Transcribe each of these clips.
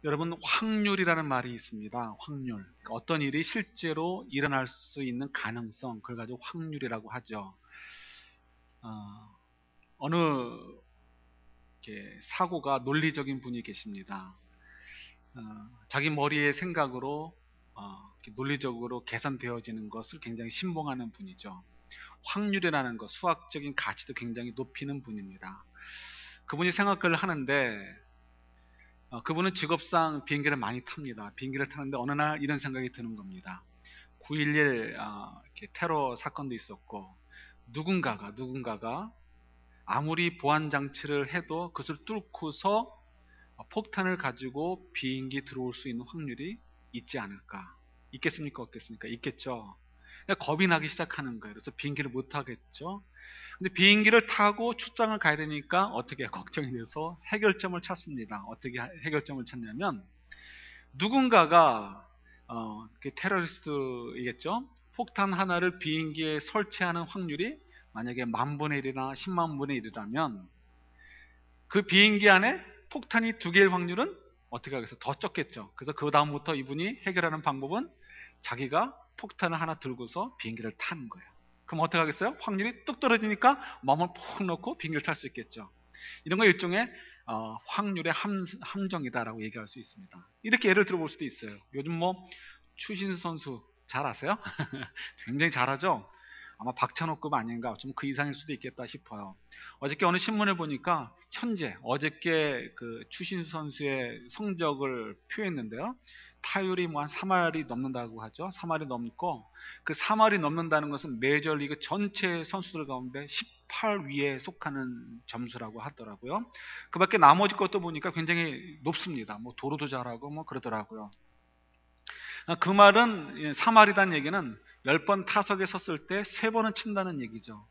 여러분, 확률이라는 말이 있습니다. 확률. 그러니까 어떤 일이 실제로 일어날 수 있는 가능성, 그걸 가지고 확률이라고 하죠. 어느 이렇게 사고가 논리적인 분이 계십니다. 자기 머리의 생각으로 이렇게 논리적으로 계산되어지는 것을 굉장히 신봉하는 분이죠. 확률이라는 것, 수학적인 가치도 굉장히 높이는 분입니다. 그분이 생각을 하는데 그분은 직업상 비행기를 많이 탑니다. 비행기를 타는데 어느 날 이런 생각이 드는 겁니다. 9.11 이렇게 테러 사건도 있었고 누군가가 아무리 보안 장치를 해도 그것을 뚫고서 폭탄을 가지고 비행기 들어올 수 있는 확률이 있지 않을까? 있겠습니까? 없겠습니까? 있겠죠. 그러니까 겁이 나기 시작하는 거예요. 그래서 비행기를 못 타겠죠. 근데 비행기를 타고 출장을 가야 되니까 어떻게 걱정이 돼서 해결점을 찾습니다. 어떻게 해결점을 찾냐면 누군가가 테러리스트이겠죠. 폭탄 하나를 비행기에 설치하는 확률이 만약에 10,000분의 1이나 100,000분의 1이라면 그 비행기 안에 폭탄이 2개일 확률은 어떻게 하겠어요? 더 적겠죠. 그래서 그 다음부터 이분이 해결하는 방법은 자기가 폭탄을 하나 들고서 비행기를 타는 거예요. 그럼 어떻게 하겠어요? 확률이 뚝 떨어지니까 마음을 푹 넣고 비행기를 탈 수 있겠죠. 이런 거 일종의 확률의 함정이다라고 얘기할 수 있습니다. 이렇게 예를 들어볼 수도 있어요. 요즘 뭐 추신수 선수 잘 아세요? 굉장히 잘하죠? 아마 박찬호급 아닌가, 좀 그 이상일 수도 있겠다 싶어요. 어저께 어느 신문에 보니까 어저께 그 추신수 선수의 성적을 표했는데요. 타율이 뭐 한 3할이 넘는다고 하죠. 3할이 넘고, 그 3할이 넘는다는 것은 메이저리그 전체 선수들 가운데 18 위에 속하는 점수라고 하더라고요. 그 밖에 나머지 것도 보니까 굉장히 높습니다. 뭐 도루도 잘하고 뭐 그러더라고요. 그 말은 3할이라는 얘기는 10번 타석에 섰을 때 3번은 친다는 얘기죠.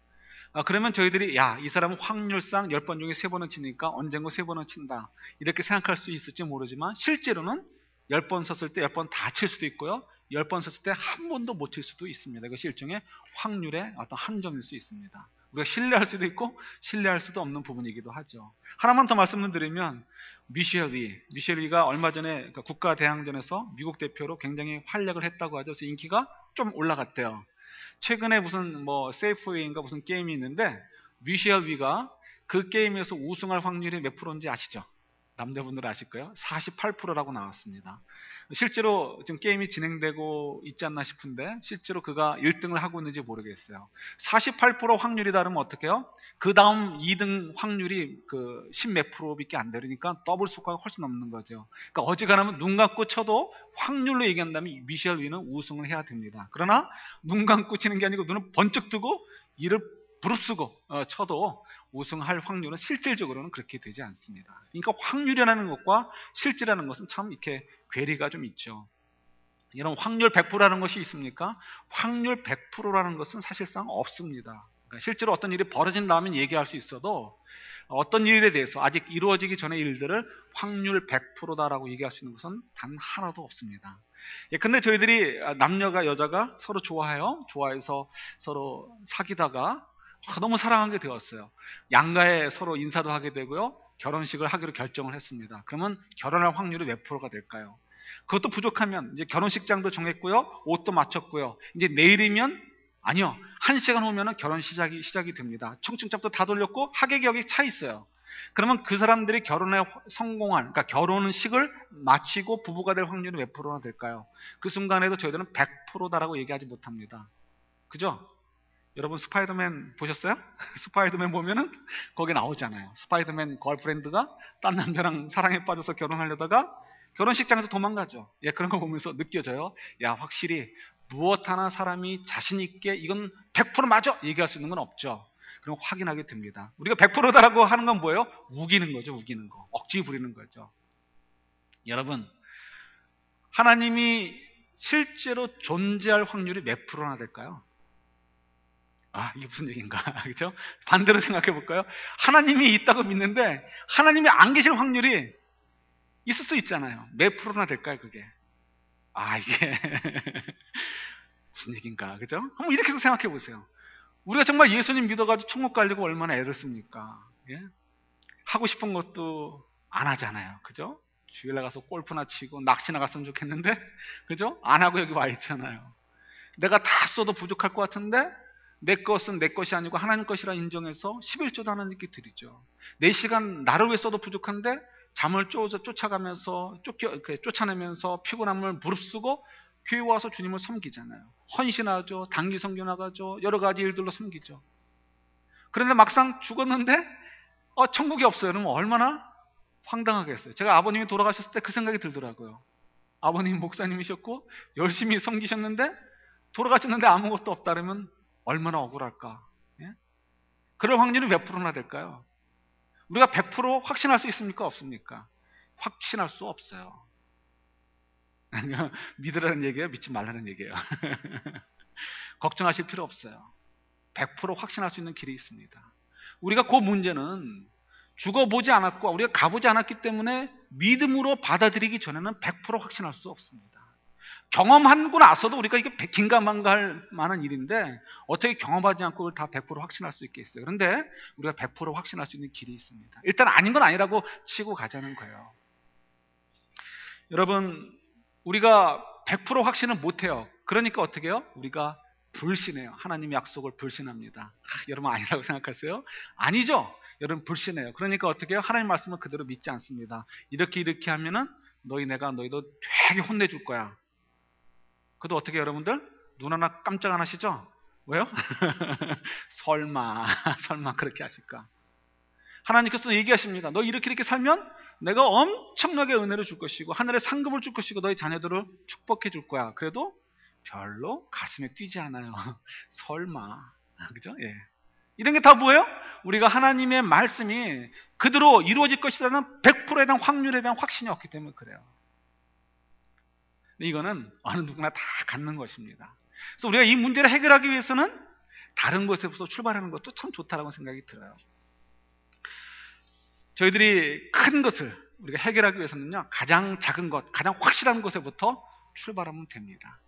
그러면 저희들이 이 사람은 확률상 10번 중에 3번은 치니까 언젠가 3번은 친다, 이렇게 생각할 수 있을지 모르지만 실제로는 10번 섰을 때 10번 다 칠 수도 있고요, 10번 섰을 때 한 번도 못 칠 수도 있습니다. 이것이 일종의 확률의 어떤 함정일 수 있습니다. 우리가 신뢰할 수도 있고 신뢰할 수도 없는 부분이기도 하죠. 하나만 더 말씀을 드리면 미셸리가 얼마 전에 그러니까 국가대항전에서 미국 대표로 굉장히 활약을 했다고 하죠. 그래서 인기가 좀 올라갔대요. 최근에 무슨 뭐 세이프웨이인가 무슨 게임이 있는데 미셸리가 그 게임에서 우승할 확률이 몇 프로인지 아시죠? 남자분들 아실 거예요. 48%라고 나왔습니다. 실제로 지금 게임이 진행되고 있지 않나 싶은데 실제로 그가 1등을 하고 있는지 모르겠어요. 48% 확률이다 그러면 어떻게 해요? 그 다음 2등 확률이 그 10 몇 프로밖에 안 되니까 더블 수가 훨씬 넘는 거죠. 그러니까 어지간하면 눈 감고 쳐도 확률로 얘기한다면 미셸 위는 우승을 해야 됩니다. 그러나 눈 감고 치는 게 아니고 눈을 번쩍 뜨고 이를 부릅쓰고 쳐도 우승할 확률은 실질적으로는 그렇게 되지 않습니다. 그러니까 확률이라는 것과 실제라는 것은 참 이렇게 괴리가 좀 있죠. 이런 확률 100%라는 것이 있습니까? 확률 100%라는 것은 사실상 없습니다. 그러니까 실제로 어떤 일이 벌어진 다음에 얘기할 수 있어도 어떤 일에 대해서 아직 이루어지기 전의 일들을 확률 100%다라고 얘기할 수 있는 것은 단 하나도 없습니다. 근데 저희들이 남녀가 여자가 서로 좋아해요. 좋아해서 서로 사귀다가 너무 사랑하게 되었어요. 양가에 서로 인사도 하게 되고요. 결혼식을 하기로 결정을 했습니다. 그러면 결혼할 확률이 몇 프로가 될까요? 그것도 부족하면 이제 결혼식장도 정했고요. 옷도 맞췄고요. 이제 내일이면 아니요. 1시간 후면은 결혼 시작이 됩니다. 청첩장도 다 돌렸고 하객역이 차 있어요. 그러면 그 사람들이 결혼에 성공한, 그러니까 결혼식을 마치고 부부가 될 확률이 몇 프로나 될까요? 그 순간에도 저희들은 100%다라고 얘기하지 못합니다. 그죠? 여러분 스파이더맨 보셨어요? 스파이더맨 보면은 거기 나오잖아요. 스파이더맨 걸프렌드가 딴 남자랑 사랑에 빠져서 결혼하려다가 결혼식장에서 도망가죠. 그런 거 보면서 느껴져요. 확실히 무엇 하나 사람이 자신 있게 이건 100% 맞아 얘기할 수 있는 건 없죠. 그럼 확인하게 됩니다. 우리가 100%다라고 하는 건 뭐예요? 우기는 거죠. 우기는 거. 억지 부리는 거죠. 여러분, 하나님이 실제로 존재할 확률이 몇 프로나 될까요? 이게 무슨 얘기인가? 그렇죠? 반대로 생각해 볼까요? 하나님이 있다고 믿는데 하나님이 안 계실 확률이 있을 수 있잖아요. 몇 프로나 될까요, 그게? 이게 무슨 얘기인가? 그죠? 한번 이렇게 해서 생각해 보세요. 우리가 정말 예수님 믿어가지고 천국 가려고 얼마나 애를 씁니까? 하고 싶은 것도 안 하잖아요. 그죠? 주일날 가서 골프나 치고 낚시나 갔으면 좋겠는데, 그죠? 안 하고 여기 와 있잖아요. 내가 다 써도 부족할 것 같은데 내 것은 내 것이 아니고 하나님 것이라 인정해서 11조도 하나님께 드리죠. 4시간 나를 위해 써도 부족한데 잠을 쫓아가면서 쫓아내면서 피곤함을 무릅쓰고 교회 와서 주님을 섬기잖아요. 헌신하죠. 단기 선교 나가죠. 여러 가지 일들로 섬기죠. 그런데 막상 죽었는데 천국이 없어요. 그러면 얼마나 황당하겠어요. 제가 아버님이 돌아가셨을 때 그 생각이 들더라고요. 아버님 목사님이셨고 열심히 섬기셨는데 돌아가셨는데 아무것도 없다 그러면 얼마나 억울할까. 예? 그럴 확률이 몇 프로나 될까요? 우리가 100% 확신할 수 있습니까? 없습니까? 확신할 수 없어요. 믿으라는 얘기예요? 믿지 말라는 얘기예요? 걱정하실 필요 없어요. 100% 확신할 수 있는 길이 있습니다. 우리가 그 문제는 죽어보지 않았고 우리가 가보지 않았기 때문에 믿음으로 받아들이기 전에는 100% 확신할 수 없습니다. 경험하고 나서도 우리가 이게 긴가민가할 만한 일인데 어떻게 경험하지 않고 그걸 다 100% 확신할 수 있겠어요. 그런데 우리가 100% 확신할 수 있는 길이 있습니다. 일단 아닌 건 아니라고 치고 가자는 거예요. 여러분, 우리가 100% 확신은 못해요. 그러니까 어떻게 해요? 우리가 불신해요. 하나님의 약속을 불신합니다. 여러분 아니라고 생각하세요? 아니죠. 여러분 불신해요. 그러니까 어떻게 해요? 하나님 말씀을 그대로 믿지 않습니다. 이렇게 하면은 내가 너희도 되게 혼내줄 거야. 그래도 어떻게 여러분들? 눈 하나 깜짝 안 하시죠? 왜요? 설마 그렇게 하실까? 하나님께서 얘기하십니다. 너 이렇게 살면 내가 엄청나게 은혜를 줄 것이고 하늘의 상급을 줄 것이고 너희 자녀들을 축복해 줄 거야. 그래도 별로 가슴에 뛰지 않아요. 설마. 그죠? 예. 이런 게 다 뭐예요? 우리가 하나님의 말씀이 그대로 이루어질 것이라는 100%에 대한 확률에 대한 확신이 없기 때문에 그래요. 이거는 어느 누구나 다 갖는 것입니다. 그래서 우리가 이 문제를 해결하기 위해서는 다른 것에서 출발하는 것도 참 좋다라고 생각이 들어요. 저희들이 큰 것을 우리가 해결하기 위해서는요, 가장 작은 것, 가장 확실한 것에부터 출발하면 됩니다.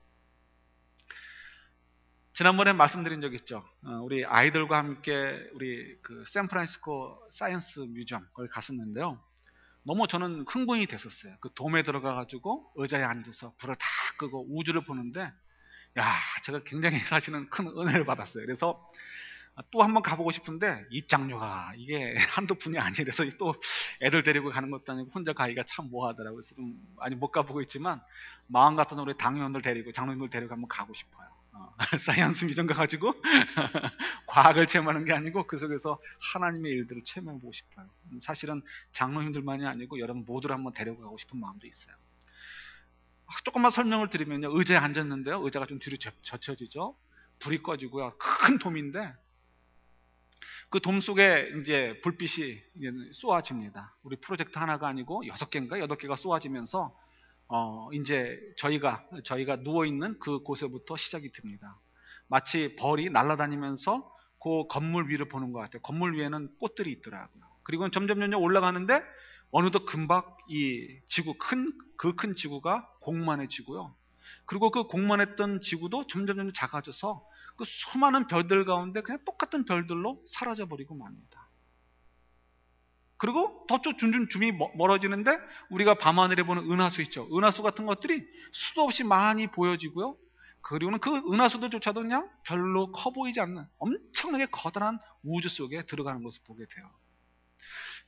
지난번에 말씀드린 적 있죠. 우리 아이들과 함께 우리 그 샌프란시스코 사이언스 뮤지엄 거기 갔었는데요. 너무 저는 흥분이 됐었어요. 그 돔에 들어가가지고 의자에 앉아서 불을 다 끄고 우주를 보는데, 제가 굉장히 사실은 큰 은혜를 받았어요. 그래서 또 한번 가보고 싶은데 입장료가 이게 한두 푼이 아니라서 또 애들 데리고 가는 것도 아니고 혼자 가기가 참 뭐하더라고요. 그래서 좀 많이 못 가보고 있지만 마음 같은 우리 당회원들 데리고 장로님들 데리고 한번 가고 싶어요. 사이언스 뮤지엄 가가지고 과학을 체험하는 게 아니고 그 속에서 하나님의 일들을 체험해보고 싶어요. 사실은 장로님들만이 아니고 여러분 모두를 한번 데려가고 싶은 마음도 있어요. 조금만 설명을 드리면요, 의자에 앉았는데요, 의자가 좀 뒤로 젖혀지죠. 불이 꺼지고요, 큰 돔인데 그 돔 속에 이제 불빛이 쏘아집니다. 우리 프로젝트 하나가 아니고 6개인가 8개가 쏘아지면서 이제 저희가 누워있는 그 곳에부터 시작이 됩니다. 마치 벌이 날아다니면서 그 건물 위를 보는 것 같아요. 건물 위에는 꽃들이 있더라고요. 그리고 점점 올라가는데 어느덧 금방 이 지구, 큰 지구가 공만해지고요. 그리고 그 공만했던 지구도 점점 작아져서 그 수많은 별들 가운데 그냥 똑같은 별들로 사라져버리고 맙니다. 그리고 더 줌이 멀어지는데 우리가 밤하늘에 보는 은하수 있죠. 은하수 같은 것들이 수도 없이 많이 보여지고요. 그리고는 그 은하수들조차도 그냥 별로 커 보이지 않는 엄청나게 커다란 우주 속에 들어가는 것을 보게 돼요.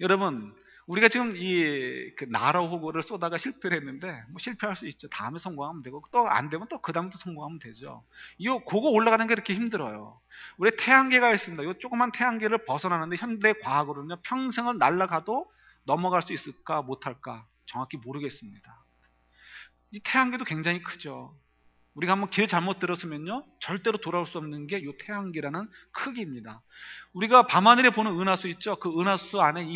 여러분, 우리가 지금 그 나라 호구를 쏘다가 실패를 했는데 실패할 수 있죠. 다음에 성공하면 되고 또 안 되면 또 그 다음부터 성공하면 되죠. 그거 올라가는 게 이렇게 힘들어요. 우리 태양계가 있습니다. 이 조그만 태양계를 벗어나는데 현대 과학으로는요, 평생을 날아가도 넘어갈 수 있을까 못할까 정확히 모르겠습니다. 이 태양계도 굉장히 크죠. 우리가 한번 길 잘못 들었으면요, 절대로 돌아올 수 없는 게 이 태양계라는 크기입니다. 우리가 밤하늘에 보는 은하수 있죠. 그 은하수 안에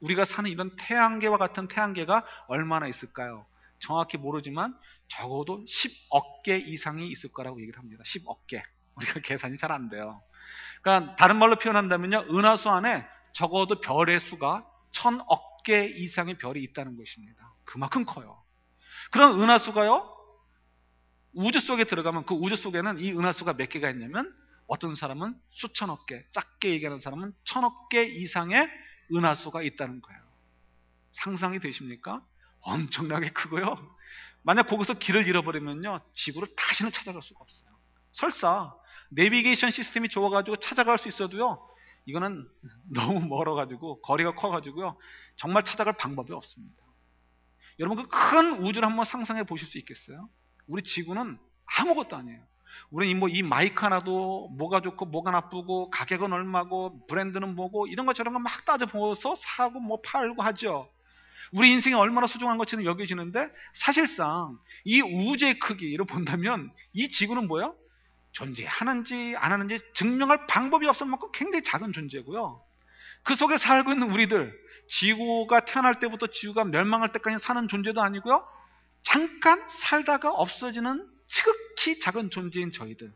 우리가 사는 이런 태양계와 같은 태양계가 얼마나 있을까요? 정확히 모르지만 적어도 10억 개 이상이 있을 거라고 얘기를 합니다. 10억 개. 우리가 계산이 잘 안 돼요. 그러니까 다른 말로 표현한다면요, 은하수 안에 적어도 별의 수가 1000억 개 이상의 별이 있다는 것입니다. 그만큼 커요. 그런 은하수가요, 우주 속에 들어가면 그 우주 속에는 이 은하수가 몇 개가 있냐면 어떤 사람은 수천억 개, 작게 얘기하는 사람은 1000억 개 이상의 은하수가 있다는 거예요. 상상이 되십니까? 엄청나게 크고요. 만약 거기서 길을 잃어버리면요, 지구를 다시는 찾아갈 수가 없어요. 설사 내비게이션 시스템이 좋아가지고 찾아갈 수 있어도요, 이거는 너무 멀어가지고 거리가 커가지고요, 정말 찾아갈 방법이 없습니다. 여러분, 그 큰 우주를 한번 상상해 보실 수 있겠어요? 우리 지구는 아무것도 아니에요. 우리는 이 마이크 하나도 뭐가 좋고 뭐가 나쁘고 가격은 얼마고 브랜드는 뭐고 이런 것 저런 거 막 따져보면서 사고 뭐 팔고 하죠. 우리 인생이 얼마나 소중한 것처럼 여겨지는데, 사실상 이 우주의 크기를 본다면 이 지구는 뭐예요? 존재하는지 안 하는지 증명할 방법이 없을 만큼 굉장히 작은 존재고요. 그 속에 살고 있는 우리들, 지구가 태어날 때부터 지구가 멸망할 때까지 사는 존재도 아니고요, 잠깐 살다가 없어지는 지극히 작은 존재인 저희들,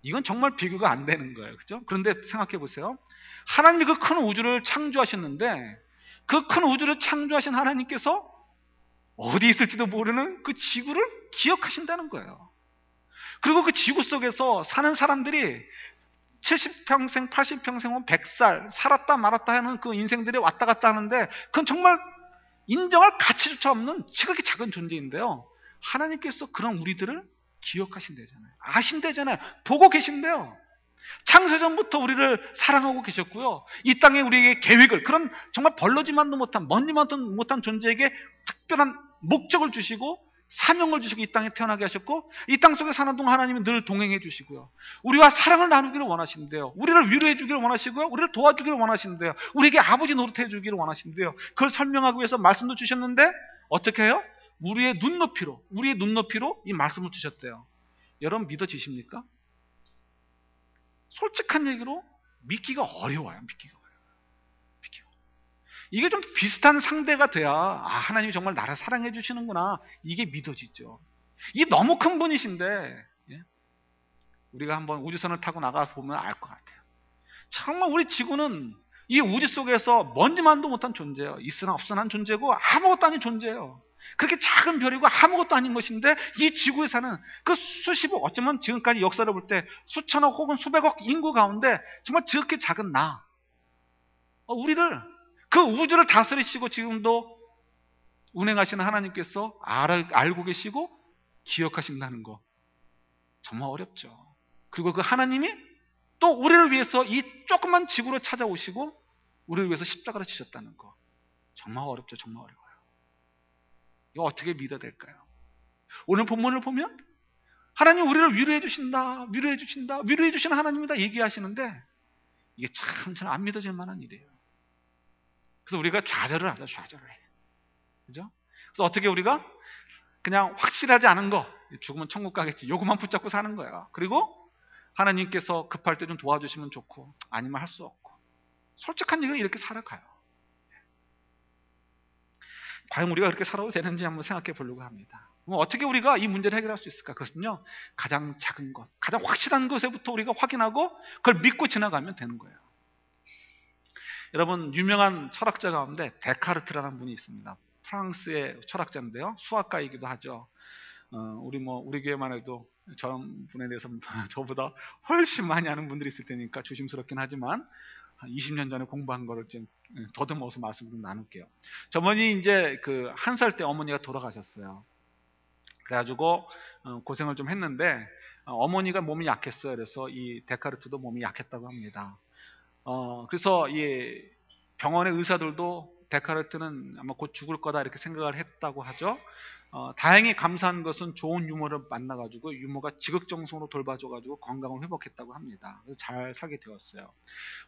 이건 정말 비교가 안 되는 거예요. 그죠? 그런데 생각해 보세요. 하나님이 그 큰 우주를 창조하셨는데, 그 큰 우주를 창조하신 하나님께서 어디 있을지도 모르는 그 지구를 기억하신다는 거예요. 그리고 그 지구 속에서 사는 사람들이 70평생, 80평생, 100살 살았다 말았다 하는 그 인생들이 왔다 갔다 하는데, 그건 정말 인정할 가치조차 없는 지극히 작은 존재인데요, 하나님께서 그런 우리들을 기억하신대잖아요. 아신대잖아요. 보고 계신대요. 창세전부터 우리를 사랑하고 계셨고요, 이 땅에 우리에게 계획을, 그런 정말 벌러지만도 못한, 먼지만도 못한 존재에게 특별한 목적을 주시고 사명을 주시고 이 땅에 태어나게 하셨고, 이 땅 속에 사는 동안 하나님은 늘 동행해 주시고요, 우리와 사랑을 나누기를 원하신대요. 우리를 위로해 주기를 원하시고요, 우리를 도와주기를 원하신대요. 우리에게 아버지 노릇해 주기를 원하신대요. 그걸 설명하기 위해서 말씀도 주셨는데, 어떻게 해요? 우리의 눈높이로 이 말씀을 주셨대요. 여러분, 믿어지십니까? 솔직한 얘기로 믿기가 어려워요. 이게 좀 비슷한 상대가 돼야, 하나님이 정말 나를 사랑해 주시는구나, 이게 믿어지죠. 이게 너무 큰 분이신데, 우리가 한번 우주선을 타고 나가 보면 알 것 같아요. 정말 우리 지구는 이 우주 속에서 먼지만도 못한 존재예요. 있으나 없으나 한 존재고 아무것도 아닌 존재예요. 그렇게 작은 별이고 아무것도 아닌 것인데, 이 지구에 사는 그 수십억, 어쩌면 지금까지 역사를 볼 때 수천억 혹은 수백억 인구 가운데 정말 지극히 작은 우리를, 그 우주를 다스리시고 지금도 운행하시는 하나님께서 알고 계시고 기억하신다는 거, 정말 어렵죠. 그리고 그 하나님이 또 우리를 위해서 이 조그만 지구로 찾아오시고 우리를 위해서 십자가를 지셨다는 거, 정말 어렵죠. 정말 어려워요. 이거 어떻게 믿어야 될까요? 오늘 본문을 보면 하나님 우리를 위로해 주신다, 위로해 주시는 하나님이다 얘기하시는데, 이게 참 잘 안 믿어질 만한 일이에요. 그래서 우리가 좌절을 하죠. 좌절을 해요. 그죠? 그래서 어떻게 우리가 그냥 확실하지 않은 거, 죽으면 천국 가겠지, 요것만 붙잡고 사는 거야. 그리고 하나님께서 급할 때 좀 도와주시면 좋고, 아니면 할 수 없고, 솔직한 얘기로 이렇게 살아가요. 과연 우리가 그렇게 살아도 되는지 한번 생각해 보려고 합니다. 그럼 어떻게 우리가 이 문제를 해결할 수 있을까? 그것은요, 가장 작은 것, 가장 확실한 것에부터 우리가 확인하고 그걸 믿고 지나가면 되는 거예요. 여러분, 유명한 철학자 가운데 데카르트라는 분이 있습니다. 프랑스의 철학자인데요, 수학가이기도 하죠. 우리 교회만 해도 저런 분에 대해서 저보다 훨씬 많이 아는 분들이 있을 테니까 조심스럽긴 하지만, 한 20년 전에 공부한 거를 좀 더듬어서 말씀을 좀 나눌게요. 저번이 이제 그 1살 때 어머니가 돌아가셨어요. 그래가지고 고생을 좀 했는데, 어머니가 몸이 약했어요. 그래서 이 데카르트도 몸이 약했다고 합니다. 그래서 이 병원의 의사들도 데카르트는 아마 곧 죽을 거다 이렇게 생각을 했다고 하죠. 다행히 감사한 것은 좋은 유모를 만나가지고 유모가 지극정성으로 돌봐줘가지고 건강을 회복했다고 합니다. 그래서 잘 살게 되었어요.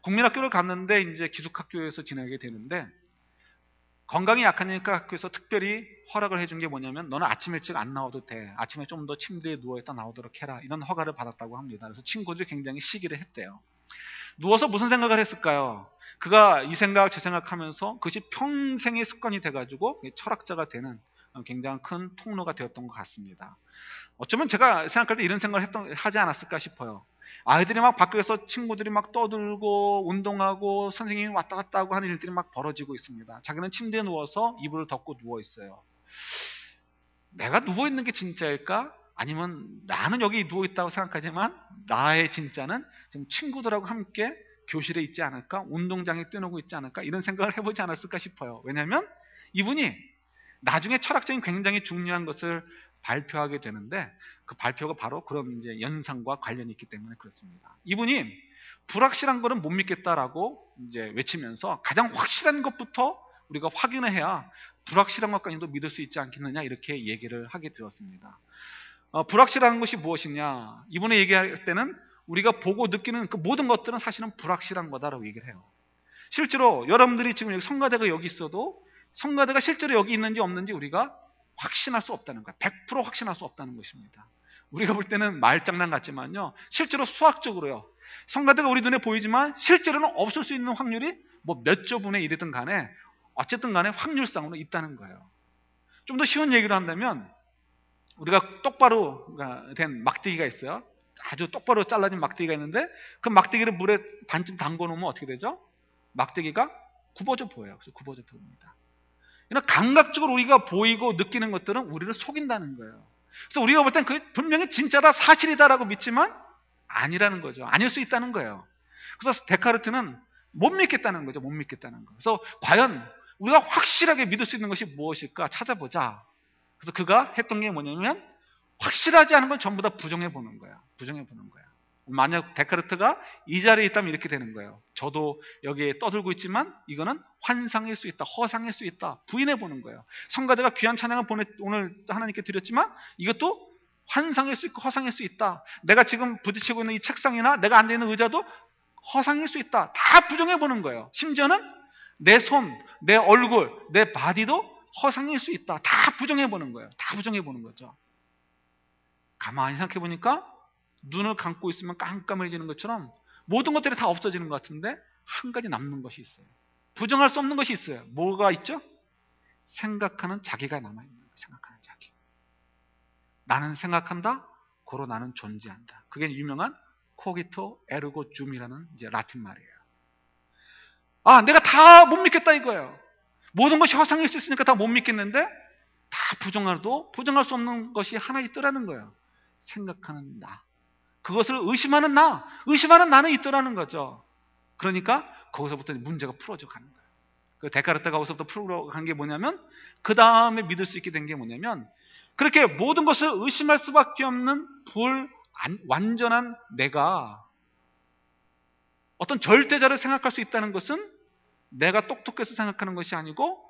국민학교를 갔는데 이제 기숙학교에서 지내게 되는데, 건강이 약하니까 학교에서 특별히 허락을 해준 게 뭐냐면, 너는 아침 일찍 안 나와도 돼, 아침에 좀 더 침대에 누워있다 나오도록 해라, 이런 허가를 받았다고 합니다. 그래서 친구들이 굉장히 시기를 했대요. 누워서 무슨 생각을 했을까요? 그가 이 생각 저 생각하면서 그것이 평생의 습관이 돼가지고 철학자가 되는 굉장히 큰 통로가 되었던 것 같습니다. 어쩌면 제가 생각할 때 이런 생각을 하지 않았을까 싶어요. 아이들이 막 밖에서 친구들이 막 떠들고 운동하고 선생님이 왔다 갔다 하고 하는 일들이 막 벌어지고 있습니다. 자기는 침대에 누워서 이불을 덮고 누워 있어요. 내가 누워 있는 게 진짜일까? 아니면 나는 여기 누워 있다고 생각하지만 나의 진짜는 지금 친구들하고 함께 교실에 있지 않을까? 운동장에 뛰어놀고 있지 않을까? 이런 생각을 해보지 않았을까 싶어요. 왜냐하면 이분이 나중에 철학적인 굉장히 중요한 것을 발표하게 되는데 그 발표가 바로 그런 이제 연상과 관련이 있기 때문에 그렇습니다. 이분이 불확실한 거는 못 믿겠다라고 이제 외치면서 가장 확실한 것부터 우리가 확인을 해야 불확실한 것까지도 믿을 수 있지 않겠느냐 이렇게 얘기를 하게 되었습니다. 불확실한 것이 무엇이냐? 이분이 얘기할 때는 우리가 보고 느끼는 그 모든 것들은 사실은 불확실한 거다라고 얘기를 해요. 실제로 여러분들이 지금 여기 성가대가 여기 있어도 성가대가 실제로 여기 있는지 없는지 우리가 확신할 수 없다는 거예요. 100% 확신할 수 없다는 것입니다. 우리가 볼 때는 말장난 같지만요. 실제로 수학적으로요. 성가대가 우리 눈에 보이지만 실제로는 없을 수 있는 확률이 뭐 몇 조분의 1이든 간에 어쨌든 간에 확률상으로 있다는 거예요. 좀 더 쉬운 얘기를 한다면 우리가 똑바로 된 막대기가 있어요. 아주 똑바로 잘라진 막대기가 있는데 그 막대기를 물에 반쯤 담궈 놓으면 어떻게 되죠? 막대기가 굽어져 보여요. 그래서 굽어져 보입니다. 이런 감각적으로 우리가 보이고 느끼는 것들은 우리를 속인다는 거예요. 그래서 우리가 볼 땐 그게 분명히 진짜다, 사실이다라고 믿지만 아니라는 거죠. 아닐 수 있다는 거예요. 그래서 데카르트는 못 믿겠다는 거죠. 못 믿겠다는 거. 그래서 과연 우리가 확실하게 믿을 수 있는 것이 무엇일까 찾아보자. 그래서 그가 했던 게 뭐냐면 확실하지 않은 건 전부 다 부정해 보는 거야. 부정해 보는 거야. 만약 데카르트가 이 자리에 있다면 이렇게 되는 거예요. 저도 여기에 떠들고 있지만 이거는 환상일 수 있다. 허상일 수 있다. 부인해 보는 거예요. 성가대가 귀한 찬양을 오늘 하나님께 드렸지만 이것도 환상일 수 있고 허상일 수 있다. 내가 지금 부딪히고 있는 이 책상이나 내가 앉아있는 의자도 허상일 수 있다. 다 부정해 보는 거예요. 심지어는 내 손, 내 얼굴, 내 바디도 허상일 수 있다. 다 부정해 보는 거예요. 다 부정해 보는 거죠. 가만히 생각해 보니까 눈을 감고 있으면 깜깜해지는 것처럼 모든 것들이 다 없어지는 것 같은데 한 가지 남는 것이 있어요. 부정할 수 없는 것이 있어요. 뭐가 있죠? 생각하는 자기가 남아있는 거예요. 생각하는 자기. 나는 생각한다. 고로 나는 존재한다. 그게 유명한 코기토 에르고 줌이라는 이제 라틴 말이에요. 아, 내가 다 못 믿겠다 이거예요. 모든 것이 허상일 수 있으니까 다 못 믿겠는데 다 부정해도 부정할 수 없는 것이 하나 있더라는 거예요. 생각하는 나. 그것을 의심하는 나. 의심하는 나는 있더라는 거죠. 그러니까 거기서부터 문제가 풀어져 가는 거예요. 그 데카르트가 거기서부터 풀어간 게 뭐냐면 그 다음에 믿을 수 있게 된 게 뭐냐면 그렇게 모든 것을 의심할 수밖에 없는 완전한 내가 어떤 절대자를 생각할 수 있다는 것은 내가 똑똑해서 생각하는 것이 아니고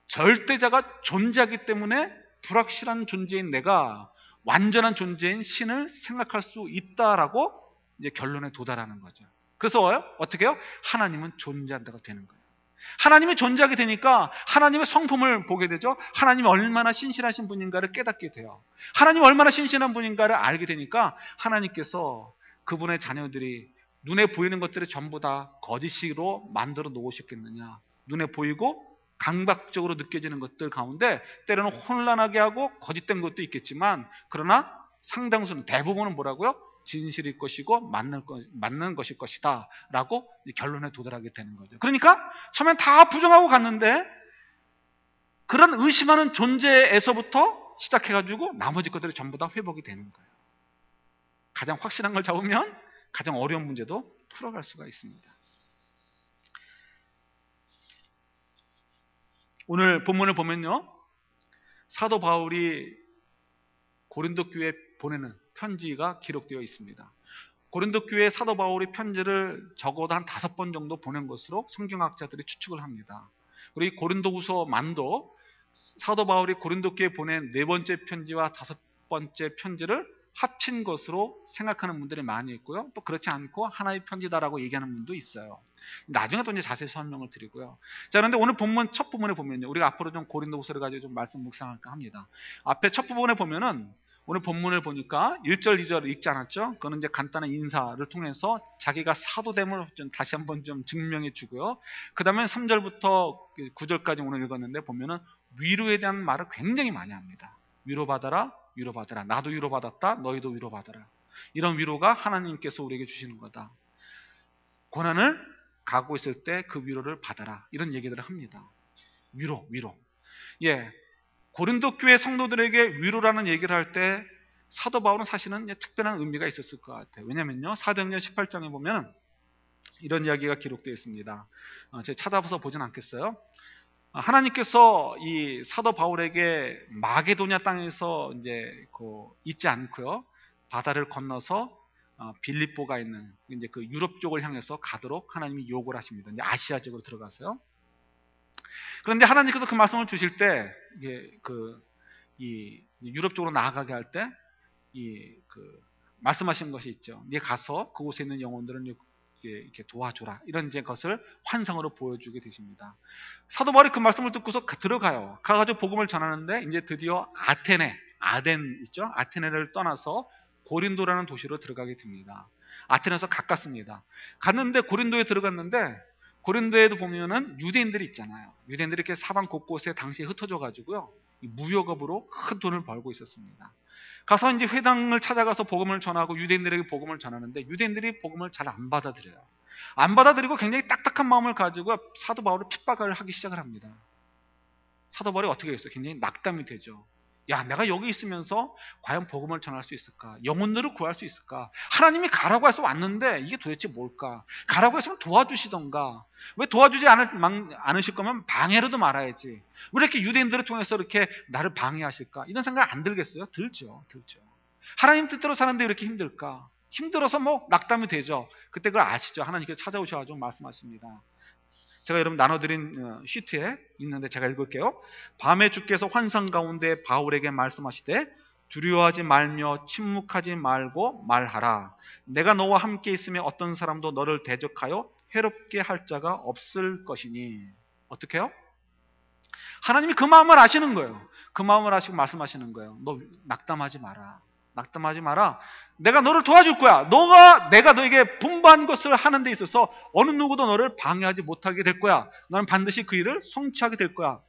절대자가 존재하기 때문에 불확실한 존재인 내가 완전한 존재인 신을 생각할 수 있다라고 이제 결론에 도달하는 거죠. 그래서 어떻게 해요? 하나님은 존재한다가 되는 거예요. 하나님이 존재하게 되니까 하나님의 성품을 보게 되죠. 하나님이 얼마나 신실하신 분인가를 깨닫게 돼요. 하나님이 얼마나 신실한 분인가를 알게 되니까 하나님께서 그분의 자녀들이 눈에 보이는 것들을 전부 다 거짓으로 만들어 놓으셨겠느냐. 눈에 보이고 감각적으로 느껴지는 것들 가운데 때로는 혼란하게 하고 거짓된 것도 있겠지만 그러나 상당수는 대부분은 뭐라고요? 진실일 것이고 맞는 것일 것이다 라고 결론에 도달하게 되는 거죠. 그러니까 처음엔 다 부정하고 갔는데 그런 의심하는 존재에서부터 시작해가지고 나머지 것들이 전부 다 회복이 되는 거예요. 가장 확실한 걸 잡으면 가장 어려운 문제도 풀어갈 수가 있습니다. 오늘 본문을 보면요. 사도 바울이 고린도 교회에 보내는 편지가 기록되어 있습니다. 고린도 교회에 사도 바울이 편지를 적어도 한 5번 정도 보낸 것으로 성경학자들이 추측을 합니다. 그리고 이 고린도후서 만도 사도 바울이 고린도 교회에 보낸 4번째 편지와 5번째 편지를 합친 것으로 생각하는 분들이 많이 있고요. 또 그렇지 않고 하나의 편지다라고 얘기하는 분도 있어요. 나중에 또 이제 자세히 설명을 드리고요. 자, 그런데 오늘 본문 첫 부분에 보면요. 우리가 앞으로 좀 고린도후서를 가지고 좀 말씀 묵상할까 합니다. 앞에 첫 부분에 보면은 오늘 본문을 보니까 1절, 2절을 읽지 않았죠? 그거는 이제 간단한 인사를 통해서 자기가 사도됨을 좀 다시 한번 좀 증명해 주고요. 그 다음에 3절부터 9절까지 오늘 읽었는데 보면은 위로에 대한 말을 굉장히 많이 합니다. 위로받아라, 위로받아라. 나도 위로받았다, 너희도 위로받아라. 이런 위로가 하나님께서 우리에게 주시는 거다. 고난을 가고 있을 때 그 위로를 받아라. 이런 얘기들을 합니다. 위로. 예. 고린도 교회 성도들에게 위로라는 얘기를 할 때 사도 바울은 사실은 특별한 의미가 있었을 것 같아요. 왜냐면요. 사도행전 18장에 보면 이런 이야기가 기록되어 있습니다. 제가 찾아서 보진 않겠어요. 하나님께서 이 사도 바울에게 마게도냐 땅에서 이제 있지 않고요. 바다를 건너서 빌립보가 있는 이제 그 유럽 쪽을 향해서 가도록 하나님이 요구를 하십니다. 이제 아시아 쪽으로 들어가서요. 그런데 하나님께서 그 말씀을 주실 때 이게 이 유럽 쪽으로 나아가게 할 때 말씀하신 것이 있죠. 네 가서 그곳에 있는 영혼들은 이렇게 도와줘라. 이런 이제 것을 환상으로 보여주게 되십니다. 사도 바울이 그 말씀을 듣고서 들어가요. 가가지고 복음을 전하는데 이제 드디어 아덴 있죠? 아테네를 떠나서 고린도라는 도시로 들어가게 됩니다. 아테네에서 가깝습니다. 갔는데 고린도에 들어갔는데 고린도에도 보면은 유대인들이 있잖아요. 유대인들이 이렇게 사방 곳곳에 당시에 흩어져 가지고요. 무역업으로 큰 돈을 벌고 있었습니다. 가서 이제 회당을 찾아가서 복음을 전하고 유대인들에게 복음을 전하는데 유대인들이 복음을 잘 안 받아들여요. 안 받아들이고 굉장히 딱딱한 마음을 가지고 사도 바울을 핍박을 하기 시작을 합니다. 사도 바울이 어떻게 했어요? 굉장히 낙담이 되죠. 야, 내가 여기 있으면서 과연 복음을 전할 수 있을까? 영혼들을 구할 수 있을까? 하나님이 가라고 해서 왔는데 이게 도대체 뭘까? 가라고 했으면 도와주시던가. 왜 도와주지 않으실 거면 방해로도 말아야지. 왜 이렇게 유대인들을 통해서 이렇게 나를 방해하실까? 이런 생각 안 들겠어요? 들죠. 하나님 뜻대로 사는데 왜 이렇게 힘들까? 힘들어서 낙담이 되죠. 그때 그걸 아시죠? 하나님께서 찾아오셔가지고 말씀하십니다. 제가 여러분 나눠드린 시트에 있는데 제가 읽을게요. 밤에 주께서 환상 가운데 바울에게 말씀하시되 두려워하지 말며 침묵하지 말고 말하라. 내가 너와 함께 있으며 어떤 사람도 너를 대적하여 해롭게 할 자가 없을 것이니. 어떻게 해요? 하나님이 그 마음을 아시는 거예요. 그 마음을 아시고 말씀하시는 거예요. 너 낙담하지 마라. 낙담하지 마라. 내가 너를 도와줄 거야. 내가 너에게 분부한 것을 하는 데 있어서 어느 누구도 너를 방해하지 못하게 될 거야. 너는 반드시 그 일을 성취하게 될 거야.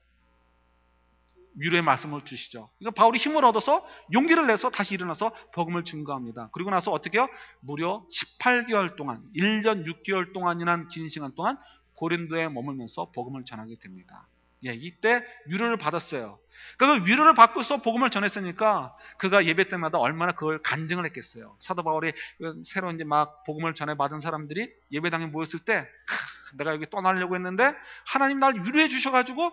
위로의 말씀을 주시죠. 그러니까 바울이 힘을 얻어서 용기를 내서 다시 일어나서 복음을 증거합니다. 그리고 나서 어떻게 해요? 무려 18개월 동안, 1년 6개월 동안이란 긴 시간 동안 고린도에 머물면서 복음을 전하게 됩니다. 이때 위로를 받았어요. 그 위로를 받고서 복음을 전했으니까 그가 예배 때마다 얼마나 그걸 간증을 했겠어요. 사도 바울이 새로 이제 막 복음을 전해 받은 사람들이 예배당에 모였을 때 내가 여기 떠나려고 했는데 하나님 날 위로해 주셔가지고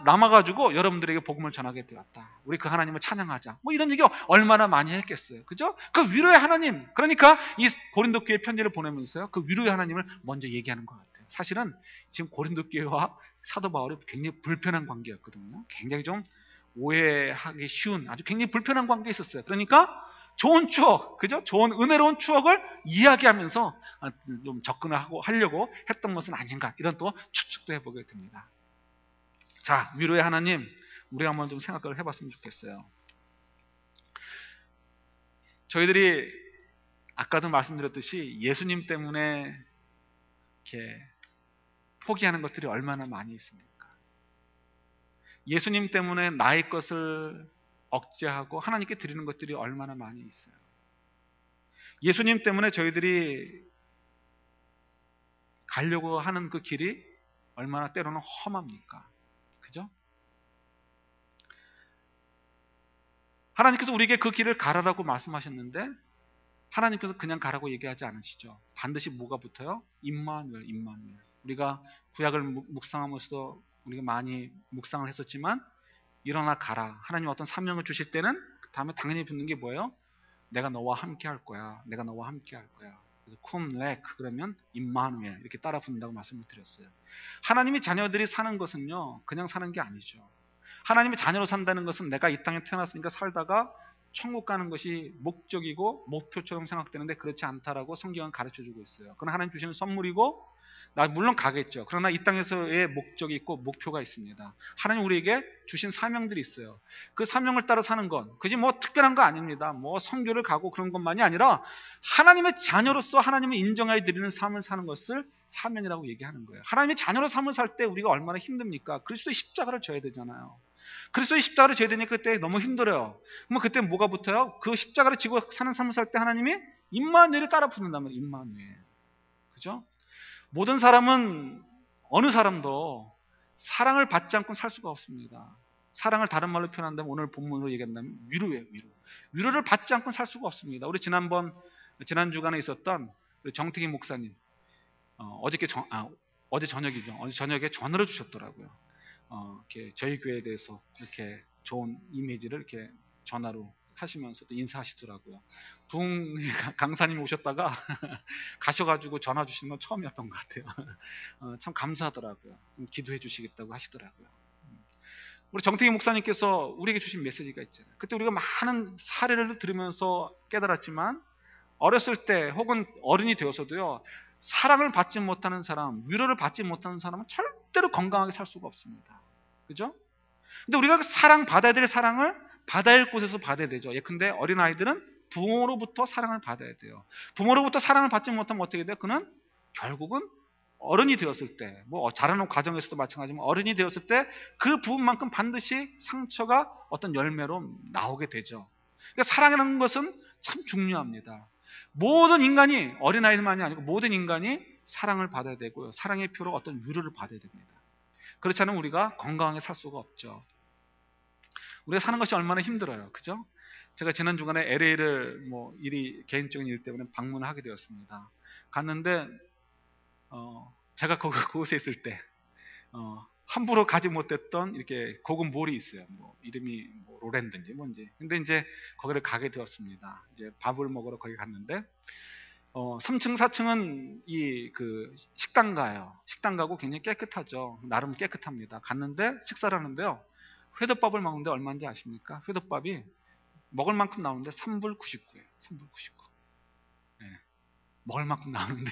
남아가지고 여러분들에게 복음을 전하게 되었다. 우리 그 하나님을 찬양하자. 이런 얘기 얼마나 많이 했겠어요. 그죠? 그 위로의 하나님. 그러니까 이 고린도 교회 편지를 보내면서요. 그 위로의 하나님을 먼저 얘기하는 것 같아요. 사실은 지금 고린도 교회와 사도 바울이 굉장히 불편한 관계였거든요. 굉장히 좀 오해하기 쉬운 아주 굉장히 불편한 관계에 있었어요. 그러니까 좋은 추억, 그죠? 좋은 은혜로운 추억을 이야기하면서 좀 접근을 하려고 했던 것은 아닌가 이런 또 추측도 해보게 됩니다. 자, 위로의 하나님, 우리가 한번 좀 생각을 해봤으면 좋겠어요. 저희들이 아까도 말씀드렸듯이 예수님 때문에 이렇게 포기하는 것들이 얼마나 많이 있습니까? 예수님 때문에 나의 것을 억제하고 하나님께 드리는 것들이 얼마나 많이 있어요. 예수님 때문에 저희들이 가려고 하는 그 길이 얼마나 때로는 험합니까? 그죠? 하나님께서 우리에게 그 길을 가라라고 말씀하셨는데 하나님께서 그냥 가라고 얘기하지 않으시죠. 반드시 뭐가 붙어요? 임마누엘. 우리가 구약을 묵상하면서도 우리가 많이 묵상을 했었지만 일어나 가라. 하나님 어떤 사명을 주실 때는 그 다음에 당연히 붙는 게 뭐예요? 내가 너와 함께 할 거야. 그래서 쿰렉 그러면 임마누엘 이렇게 따라 붙는다고 말씀을 드렸어요. 하나님의 자녀들이 사는 것은요 그냥 사는 게 아니죠. 하나님의 자녀로 산다는 것은 내가 이 땅에 태어났으니까 살다가 천국 가는 것이 목적이고 목표처럼 생각되는데 그렇지 않다라고 성경은 가르쳐주고 있어요. 그건 하나님 주시는 선물이고 물론 가겠죠. 그러나 이 땅에서의 목적이 있고 목표가 있습니다. 하나님 우리에게 주신 사명들이 있어요. 그 사명을 따라 사는 건 그지 특별한 거 아닙니다. 선교를 가고 그런 것만이 아니라 하나님의 자녀로서 하나님을 인정하여 드리는 삶을 사는 것을 사명이라고 얘기하는 거예요. 하나님의 자녀로 삶을 살 때 우리가 얼마나 힘듭니까? 그리스도의 십자가를 져야 되잖아요. 그리스도의 십자가를 져야 되니까 그때 너무 힘들어요. 그럼 그때 뭐가 붙어요? 그 십자가를 지고 사는 삶을 살 때 하나님이 임마누엘이 따라 붙는다면 임마누엘. 그죠? 모든 사람은 어느 사람도 사랑을 받지 않고 살 수가 없습니다. 사랑을 다른 말로 표현한다면 오늘 본문으로 얘기한다면 위로예요. 위로를 받지 않고 살 수가 없습니다. 우리 지난 주간에 있었던 우리 정택희 목사님 어제 저녁이죠. 어제 저녁에 전화를 주셨더라고요. 이렇게 저희 교회에 대해서 이렇게 좋은 이미지를 이렇게 전화로 하시면서도 인사하시더라고요. 부흥 강사님 오셨다가 가셔가지고 전화 주시는 건 처음이었던 것 같아요. 참 감사하더라고요. 기도해 주시겠다고 하시더라고요. 우리 정태기 목사님께서 우리에게 주신 메시지가 있잖아요. 그때 우리가 많은 사례를 들으면서 깨달았지만 어렸을 때 혹은 어른이 되어서도요, 사랑을 받지 못하는 사람, 위로를 받지 못하는 사람은 절대로 건강하게 살 수가 없습니다. 그죠? 근데 우리가 그 사랑 받아야 될 사랑을 받아야 할 곳에서 받아야 되죠. 예컨대 어린아이들은 부모로부터 사랑을 받아야 돼요. 부모로부터 사랑을 받지 못하면 어떻게 돼요? 그는 결국은 어른이 되었을 때, 뭐 자라는 과정에서도 마찬가지지만 어른이 되었을 때 그 부분만큼 반드시 상처가 어떤 열매로 나오게 되죠. 그러니까 사랑이라는 것은 참 중요합니다. 모든 인간이, 어린아이들만이 아니고 모든 인간이 사랑을 받아야 되고요. 사랑의 표로 어떤 위로를 받아야 됩니다. 그렇지 않으면 우리가 건강하게 살 수가 없죠. 우리가 사는 것이 얼마나 힘들어요. 그죠? 제가 지난 주간에 LA를 개인적인 일 때문에 방문을 하게 되었습니다. 갔는데 제가 그곳에 있을 때 함부로 가지 못했던 이렇게 고급 몰이 있어요. 이름이 로랜드인지 뭔지. 근데 이제 거기를 가게 되었습니다. 이제 밥을 먹으러 거기 갔는데 3층, 4층은 그 식당가예요. 식당가고 굉장히 깨끗하죠. 나름 깨끗합니다. 갔는데 식사를 하는데요. 회덮밥을 먹는데 얼마인지 아십니까? 회덮밥이 먹을 만큼 나오는데 3불 99예요. 3불 99. 네. 먹을 만큼 나오는데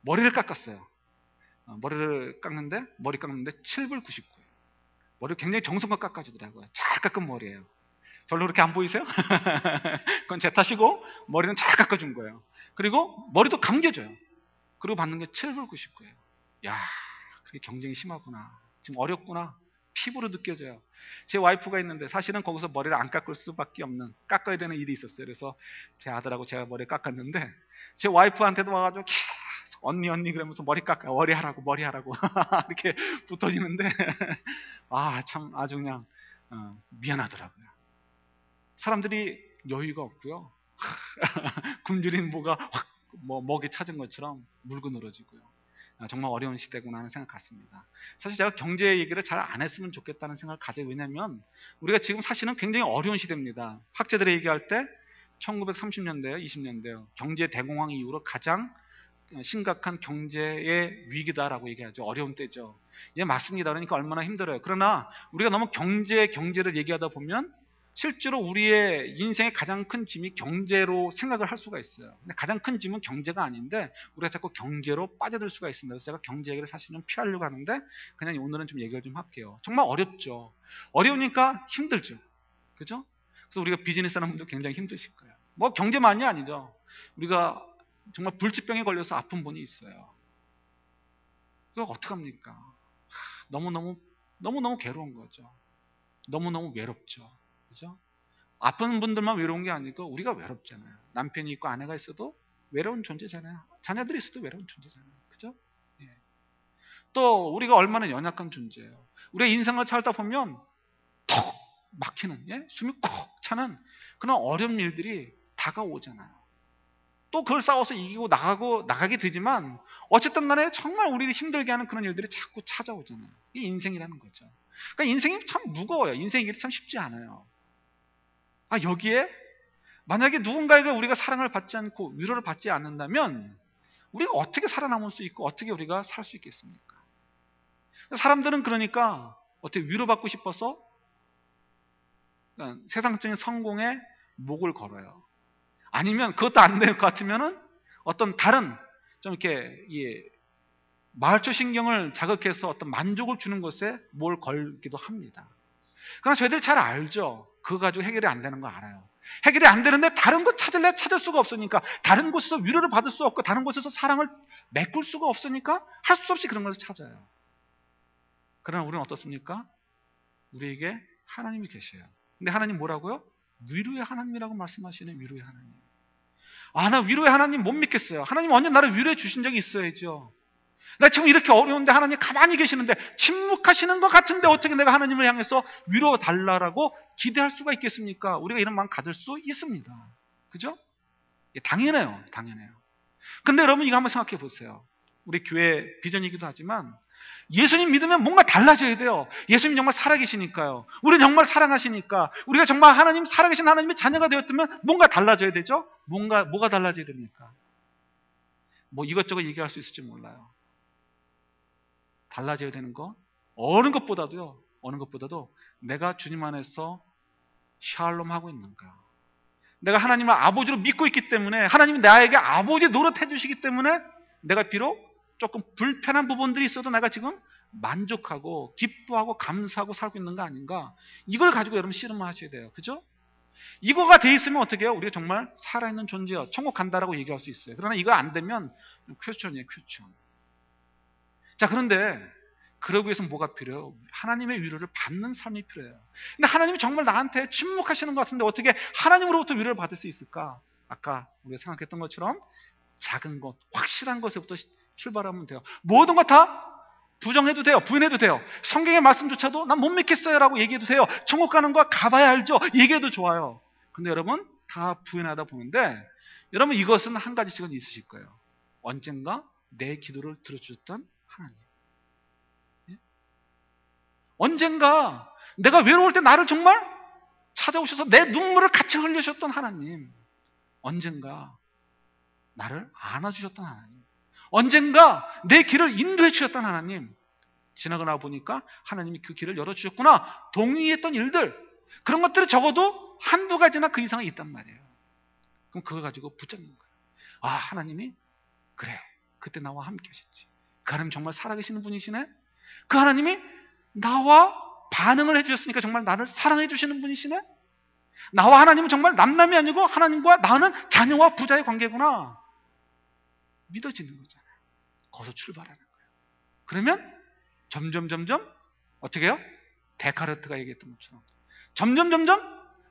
머리를 깎았어요. 머리 깎는데 7불 99예요. 머리를 굉장히 정성껏 깎아주더라고요. 잘 깎은 머리예요. 별로 그렇게 안 보이세요? 그건 제 탓이고 머리는 잘 깎아준 거예요. 그리고 머리도 감겨줘요. 그리고 받는 게 7불 99예요. 야, 그게 경쟁이 심하구나. 지금 어렵구나. 피부로 느껴져요. 제 와이프가 있는데 사실은 거기서 머리를 안 깎을 수밖에 없는, 깎아야 되는 일이 있었어요. 그래서 제 아들하고 제가 머리 깎았는데 제 와이프한테도 와가지고 계속 언니 그러면서 머리 하라고 이렇게 붙어지는데 참 아주 그냥 미안하더라고요. 사람들이 여유가 없고요. 굶주린 뭐가 확 먹이 찾은 것처럼 물고 늘어지고요. 정말 어려운 시대구나 하는 생각 같습니다. 사실 제가 경제 얘기를 잘 안 했으면 좋겠다는 생각을 가져요. 왜냐하면 우리가 지금 사실은 굉장히 어려운 시대입니다. 학자들이 얘기할 때 1930년대요, 20년대요. 경제 대공황 이후로 가장 심각한 경제의 위기다라고 얘기하죠. 어려운 때죠. 예, 맞습니다. 그러니까 얼마나 힘들어요. 그러나 우리가 너무 경제를 얘기하다 보면 실제로 우리의 인생의 가장 큰 짐이 경제로 생각을 할 수가 있어요. 근데 가장 큰 짐은 경제가 아닌데 우리가 자꾸 경제로 빠져들 수가 있습니다. 그래서 제가 경제 얘기를 사실은 피하려고 하는데 그냥 오늘은 좀 얘기를 좀 할게요. 정말 어렵죠. 어려우니까 힘들죠. 그죠? 그래서 우리가 비즈니스 하는 분도 굉장히 힘드실 거예요. 경제만이 아니죠. 우리가 정말 불치병에 걸려서 아픈 분이 있어요. 그거 어떡합니까? 너무너무 괴로운 거죠. 너무너무 외롭죠. 그죠? 아픈 분들만 외로운 게 아니고 우리가 외롭잖아요. 남편이 있고 아내가 있어도 외로운 존재잖아요. 자녀들이 있어도 외로운 존재잖아요. 그죠? 예. 또 우리가 얼마나 연약한 존재예요. 우리가 인생을 살다 보면 턱 막히는, 숨이 콕 차는 그런 어려운 일들이 다가오잖아요. 또 그걸 싸워서 이기고 나가게 되지만 어쨌든 간에 정말 우리를 힘들게 하는 그런 일들이 자꾸 찾아오잖아요. 이게 인생이라는 거죠. 그러니까 인생이 참 무거워요. 인생의 길이 참 쉽지 않아요. 여기에 만약에 누군가에게 우리가 사랑을 받지 않고 위로를 받지 않는다면 우리가 어떻게 살아남을 수 있고 어떻게 우리가 살 수 있겠습니까? 사람들은 그러니까 어떻게 위로받고 싶어서 세상적인 성공에 목을 걸어요. 아니면 그것도 안 될 것 같으면은 어떤 다른 좀 이렇게 말초 신경을 자극해서 어떤 만족을 주는 것에 뭘 걸기도 합니다. 그러나 저희들이 잘 알죠. 그거 가지고 해결이 안 되는 거 알아요. 해결이 안 되는데 다른 거 찾을 수가 없으니까, 다른 곳에서 위로를 받을 수 없고 다른 곳에서 사랑을 메꿀 수가 없으니까 할 수 없이 그런 것을 찾아요. 그러나 우리는 어떻습니까? 우리에게 하나님이 계셔요. 근데 하나님 뭐라고요? 위로의 하나님이라고 말씀하시는 위로의 하나님. 나 위로의 하나님 못 믿겠어요. 하나님 언제 나를 위로해 주신 적이 있어야죠. 나 지금 이렇게 어려운데 하나님 가만히 계시는데 침묵하시는 것 같은데 어떻게 내가 하나님을 향해서 위로 달라라고 기대할 수가 있겠습니까? 우리가 이런 마음 가질 수 있습니다. 그죠? 당연해요. 근데 여러분 이거 한번 생각해 보세요. 우리 교회 비전이기도 하지만 예수님 믿으면 뭔가 달라져야 돼요. 예수님 정말 살아계시니까요. 우리는 정말 사랑하시니까 우리가 정말 하나님 살아계신 하나님의 자녀가 되었다면 뭔가 달라져야 되죠. 뭐가 달라져야 됩니까? 뭐 이것저것 얘기할 수 있을지 몰라요. 달라져야 되는 거 어느 것보다도 내가 주님 안에서 샬롬하고 있는가. 내가 하나님을 아버지로 믿고 있기 때문에 하나님이 나에게 아버지 노릇해 주시기 때문에 내가 비록 조금 불편한 부분들이 있어도 내가 지금 만족하고 기뻐하고 감사하고 살고 있는 거 아닌가. 이걸 가지고 여러분 씨름을 하셔야 돼요. 그죠? 이거가 돼 있으면 어떻게 해요? 우리가 정말 살아있는 존재요. 천국 간다라고 얘기할 수 있어요. 그러나 이거 안 되면 퀘스천이에요. 퀘스천. 자, 그런데 그러기 위해서는 뭐가 필요해요? 하나님의 위로를 받는 삶이 필요해요. 근데 하나님이 정말 나한테 침묵하시는 것 같은데 어떻게 하나님으로부터 위로를 받을 수 있을까? 아까 우리가 생각했던 것처럼 작은 것, 확실한 것에부터 출발하면 돼요. 모든 것 다 부정해도 돼요. 부인해도 돼요. 성경의 말씀조차도 난 못 믿겠어요 라고 얘기해도 돼요. 천국 가는 거 가봐야 알죠. 얘기해도 좋아요. 근데 여러분 다 부인하다 보는데 여러분 이것은 한 가지씩은 있으실 거예요. 언젠가 내 기도를 들어주셨던 하나님. 예? 언젠가 내가 외로울 때 나를 정말 찾아오셔서 내 눈물을 같이 흘리셨던 하나님. 언젠가 나를 안아주셨던 하나님. 언젠가 내 길을 인도해 주셨던 하나님. 지나가나 보니까 하나님이 그 길을 열어주셨구나. 동의했던 일들, 그런 것들이 적어도 한두 가지나 그 이상이 있단 말이에요. 그럼 그걸 가지고 붙잡는 거예요. 아, 하나님이 그래, 그때 나와 함께 하셨지. 그 하나님 정말 살아계시는 분이시네. 그 하나님이 나와 반응을 해주셨으니까 정말 나를 사랑해 주시는 분이시네. 나와 하나님은 정말 남남이 아니고 하나님과 나는 자녀와 부자의 관계구나. 믿어지는 거잖아요. 거기서 출발하는 거예요. 그러면 점점 어떻게 해요? 데카르트가 얘기했던 것처럼 점점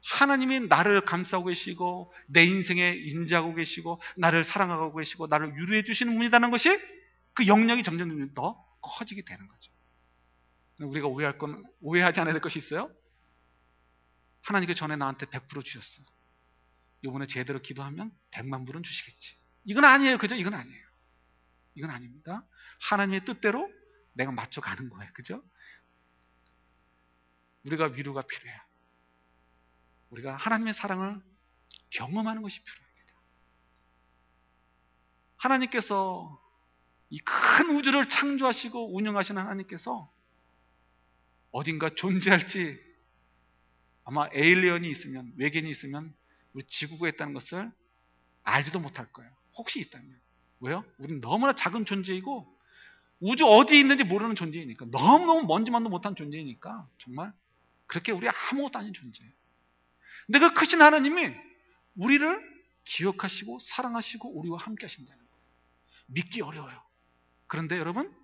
하나님이 나를 감싸고 계시고 내 인생에 인자하고 계시고 나를 사랑하고 계시고 나를 유로해 주시는 분이라는 것이 그 영역이 점점 더 커지게 되는 거죠. 우리가 오해하지 않아야 될 것이 있어요. 하나님께 전에 나한테 100% 주셨어. 이번에 제대로 기도하면 100만 불은 주시겠지. 이건 아니에요. 그죠? 이건 아니에요. 이건 아닙니다. 하나님의 뜻대로 내가 맞춰가는 거예요. 그죠? 우리가 위로가 필요해요. 우리가 하나님의 사랑을 경험하는 것이 필요합니다. 하나님께서 이 큰 우주를 창조하시고 운영하시는 하나님께서 어딘가 존재할지 아마 에일리언이 있으면, 외계인이 있으면 우리 지구가 있다는 것을 알지도 못할 거예요. 혹시 있다면. 왜요? 우리는 너무나 작은 존재이고 우주 어디에 있는지 모르는 존재이니까, 너무너무 먼지만도 못한 존재이니까 정말 그렇게 우리 아무것도 아닌 존재예요. 근데 그 크신 하나님이 우리를 기억하시고 사랑하시고 우리와 함께 하신다는 거예요. 믿기 어려워요. 그런데 여러분,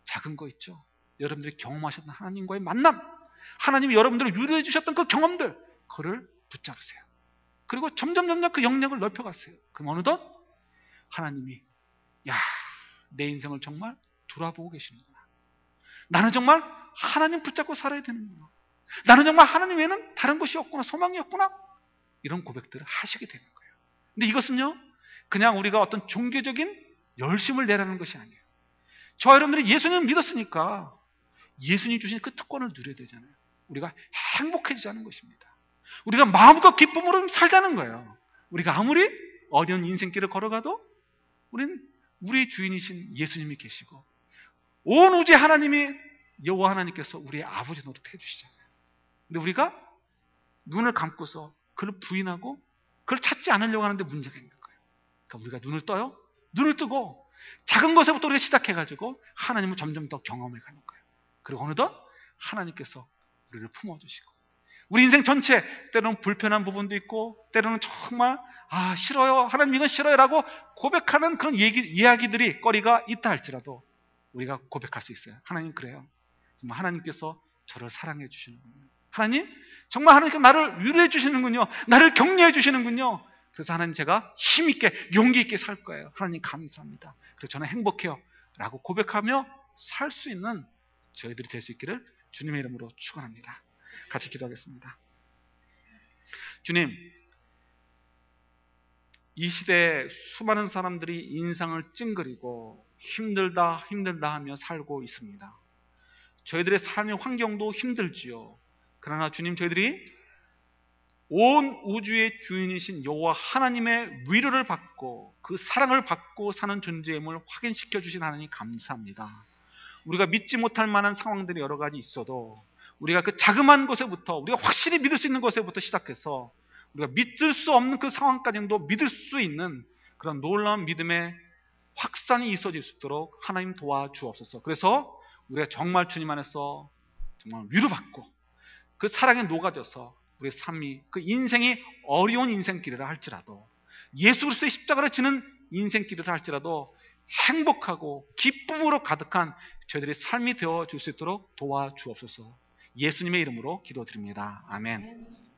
작은 거 있죠? 여러분들이 경험하셨던 하나님과의 만남, 하나님이 여러분들을 유도해 주셨던 그 경험들, 그를 붙잡으세요. 그리고 점점 그 영역을 넓혀갔어요. 그럼 어느덧 하나님이 내 인생을 정말 돌아보고 계시는구나. 나는 정말 하나님 붙잡고 살아야 되는구나. 나는 정말 하나님 외에는 다른 것이 없구나. 소망이 없구나. 이런 고백들을 하시게 되는 거예요. 근데 이것은요, 그냥 우리가 어떤 종교적인 열심을 내라는 것이 아니에요. 저 여러분들이 예수님을 믿었으니까 예수님이 주신 그 특권을 누려야 되잖아요. 우리가 행복해지자는 것입니다. 우리가 마음과 기쁨으로 살자는 거예요. 우리가 아무리 어려운 인생길을 걸어가도 우리는 우리 주인이신 예수님이 계시고 온 우주의 하나님이 여호와 하나님께서 우리의 아버지 노릇해 주시잖아요. 근데 우리가 눈을 감고서 그를 부인하고 그걸 찾지 않으려고 하는데 문제가 있는 거예요. 그러니까 우리가 눈을 떠요. 눈을 뜨고 작은 것에부터 우리가 시작해가지고 하나님을 점점 더 경험해 가는 거예요. 그리고 어느덧 하나님께서 우리를 품어주시고 우리 인생 전체 때로는 불편한 부분도 있고 때로는 정말 싫어요. 하나님 이건 싫어요 라고 고백하는 그런 이야기들이 거리가 있다 할지라도 우리가 고백할 수 있어요. 하나님 그래요. 정말 하나님께서 저를 사랑해 주시는군요. 하나님 정말 하나님께서 나를 위로해 주시는군요. 나를 격려해 주시는군요. 그래서 하나님 제가 힘있게 용기 있게 살 거예요. 하나님 감사합니다. 그래서 저는 행복해요 라고 고백하며 살 수 있는 저희들이 될 수 있기를 주님의 이름으로 축원합니다. 같이 기도하겠습니다. 주님, 이 시대에 수많은 사람들이 인상을 찡그리고 힘들다 하며 살고 있습니다. 저희들의 삶의 환경도 힘들지요. 그러나 주님, 저희들이 온 우주의 주인이신 여호와 하나님의 위로를 받고 그 사랑을 받고 사는 존재임을 확인시켜 주신 하나님 감사합니다. 우리가 믿지 못할 만한 상황들이 여러 가지 있어도 우리가 그 자그마한 것에부터, 우리가 확실히 믿을 수 있는 것에부터 시작해서 우리가 믿을 수 없는 그 상황까지도 믿을 수 있는 그런 놀라운 믿음의 확산이 있어질 수 있도록 하나님 도와주옵소서. 그래서 우리가 정말 주님 안에서 정말 위로받고 그 사랑에 녹아져서 우리의 삶이, 그 인생이 어려운 인생길이라 할지라도, 예수 그리스도의 십자가를 지는 인생길이라 할지라도 행복하고 기쁨으로 가득한 저희들의 삶이 되어줄 수 있도록 도와주옵소서. 예수님의 이름으로 기도드립니다. 아멘.